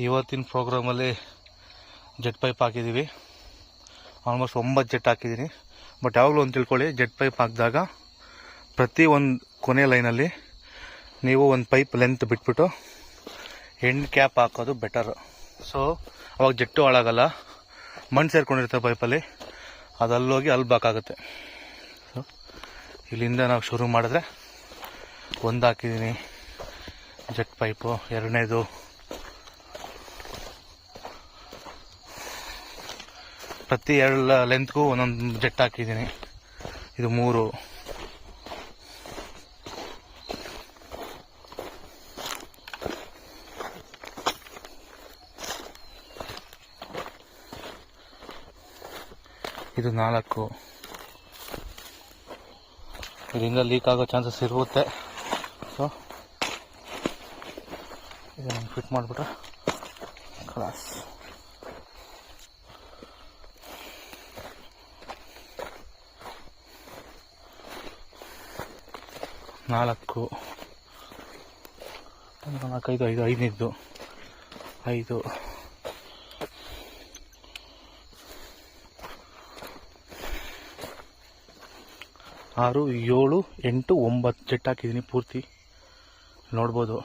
ಇವತ್ತಿನ ಪ್ರೋಗ್ರಾಮಲ್ಲಿ jet pipe ಹಾಕಿದ್ದೀವಿ. Almost 9 jet ಹಾಕಿದ್ದೀನಿ. ಬಟ್ ಯಾವಾಗಲೂ ಒಂದು ತಿಳ್ಕೊಳ್ಳಿ, ಜೆಟ್ ಪೈಪ್ ಹಾಕಿದಾಗ ಪ್ರತಿ ಒಂದು ಕೊನೆ ಲೈನಲ್ಲಿ ನೀವು ಒಂದು ಪೈಪ್ ಲೆಂತ್ ಬಿಟ್ಬಿಟ್ಟು ಎಂಡ್ ಕ್ಯಾಪ್ ಹಾಕೋದು ಬೆಟರ್. ಸೊ ಅವಾಗ ಜೆಟ್ಟು ಹಾಳಾಗಲ್ಲ. ಮಣ್ಣು ಸೇರ್ಕೊಂಡಿರುತ್ತೆ ಪೈಪಲ್ಲಿ, ಅದು ಅಲ್ಲೋಗಿ ಅಲ್ಲಿ ಬಾಕಾಗುತ್ತೆ. ಸೊ ಇಲ್ಲಿಂದ ನಾವು ಶುರು ಮಾಡಿದ್ರೆ ಒಂದು ಹಾಕಿದ್ದೀನಿ ಜೆಟ್ ಪೈಪು. ಎರಡನೇದು ಪ್ರತಿ ಎರಡು ಲೆಂತ್ಗೂ ಒಂದೊಂದು ಜೆಟ್ ಹಾಕಿದ್ದೀನಿ. ಇದು 3. ಇದು 4. ಇದರಿಂದ ಲೀಕ್ ಆಗೋ ಚಾನ್ಸಸ್ ಇರುತ್ತೆ. ಸೊ ಇದನ್ನು ಫಿಟ್ ಮಾಡಿಬಿಟ್ರೆ ಕ್ಲಾಸ್. ನಾಲ್ಕು 5 ಐದನೇದ್ದು 5 6 7 8 9 ಜೆಟ್ ಹಾಕಿದ್ದೀನಿ ಪೂರ್ತಿ. ನೋಡ್ಬೋದು.